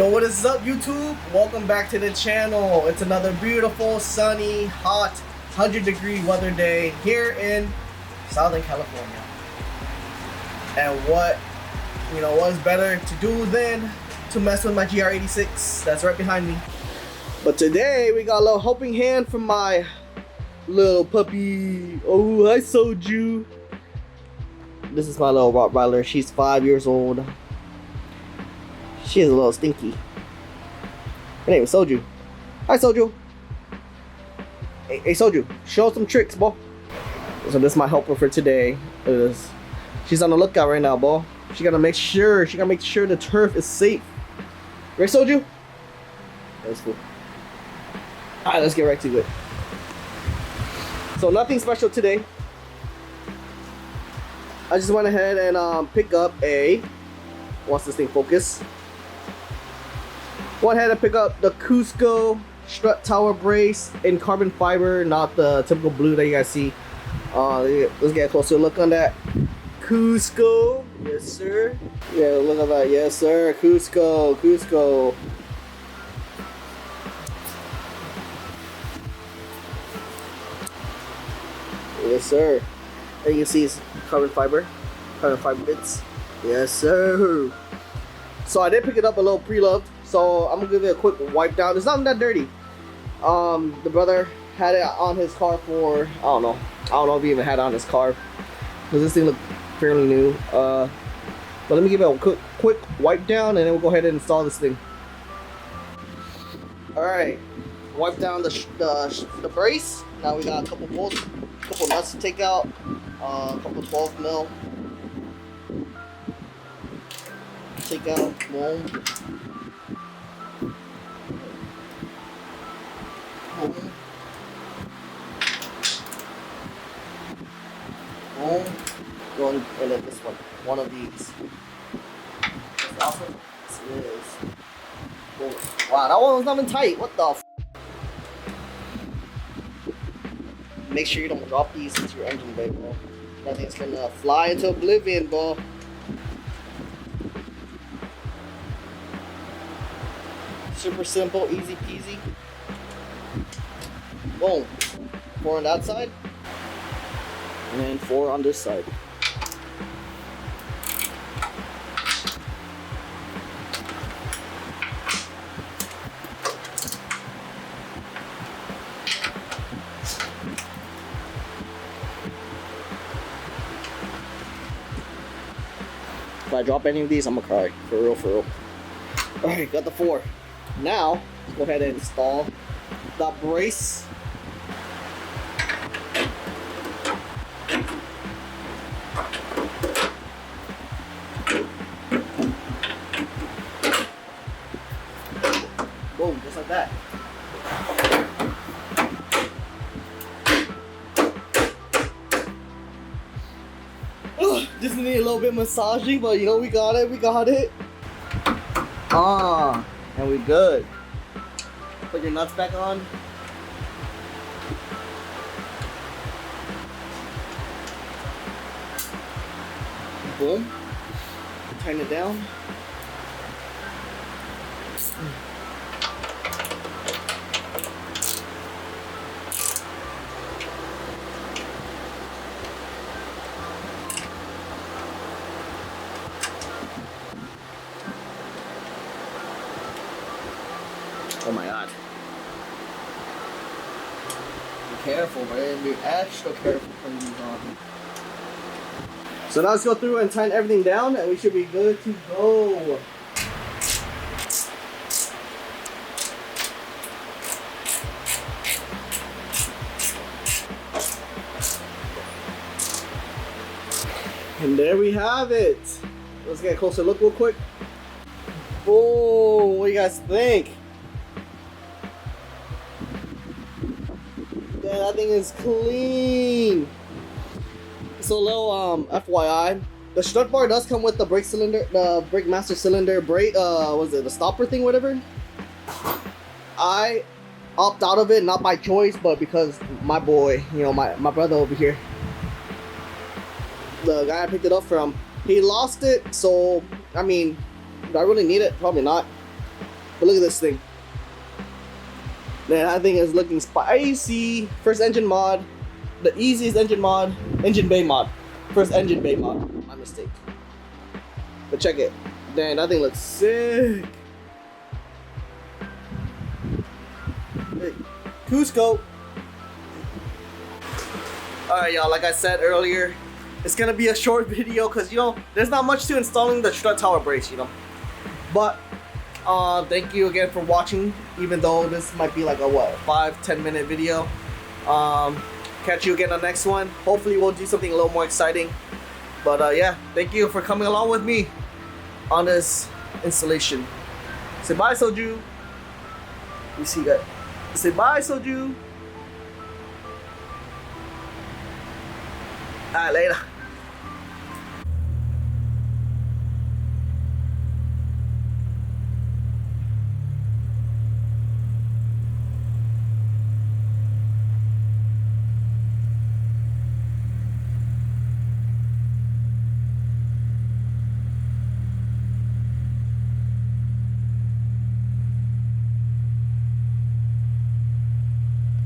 Yo, what is up, YouTube? Welcome back to the channel. It's another beautiful, sunny, hot, 100-degree weather day here in Southern California. And what's better to do than to mess with my GR86 that's right behind me. But today we got a little helping hand from my little puppy. Oh, hi Soju. This is my little Rottweiler. She's 5 years old. She is a little stinky. Her name is Soju. Hi Soju. Hey Soju, show us some tricks, boy. So this is my helper for today. She's on the lookout right now, boy. She gotta make sure the turf is safe. Right, Soju? That's cool. Alright, let's get right to it. So nothing special today. I just went ahead and pick up a, once this thing focus, went ahead and pick up the Cusco Strut tower brace in carbon fiber, not the typical blue that you guys see. Let's get a closer look on that. Cusco, yes sir. Yeah, look at that, yes sir. Cusco. Yes sir. And you can see it's carbon fiber bits. Yes sir. So I did pick it up a little pre-loved, so I'm gonna give it a quick wipe down. It's not that dirty. The brother had it on his car for I don't know if he even had it on his car because this thing looked fairly new. But let me give it a quick wipe down and then we'll go ahead and install this thing. All right, wipe down the brace. Now we got a couple bolts, a couple nuts to take out, a couple 12 mil. Take out, boom. Boom. Boom. Going and then this one of these. That's awesome. This is. Boom. Wow, that one was not even tight. What the f? Make sure you don't drop these into your engine bay, bro. Nothing's gonna fly into oblivion, bro. Super simple, easy peasy. Boom. 4 on that side. And then 4 on this side. If I drop any of these, I'm gonna cry. For real. Alright, got the 4. Now, let's go ahead and install the brace. Boom, just like that. Just need a little bit of massaging, but you know, we got it. And we good. Put your nuts back on. Boom. Tighten it down. Oh my god. Be careful, man. Be extra careful putting these on. So now let's go through and tighten everything down and we should be good to go. And there we have it. Let's get a closer look real quick. Oh, what do you guys think? Yeah, that thing is clean. So little FYI, the strut bar does come with the brake cylinder, the brake master cylinder brake. Was it the stopper thing, whatever? I opt out of it, not by choice, but because my boy, my brother over here, the guy I picked it up from, he lost it. So I mean, do I really need it? Probably not. But look at this thing. Man, that thing is looking spicy. First engine mod. The easiest engine mod. Engine bay mod. First engine bay mod. My mistake. But check it. Dang, that thing looks sick. Hey, Cusco. Alright, y'all, like I said earlier, it's gonna be a short video because, you know, there's not much to installing the strut tower brace, you know. But thank you again for watching, even though this might be like a what, 5-10 minute video. Catch you again on the next one. Hopefully we'll do something a little more exciting. But yeah, thank you for coming along with me on this installation. Say bye, Soju. You see that? Say bye, Soju. Alright, later.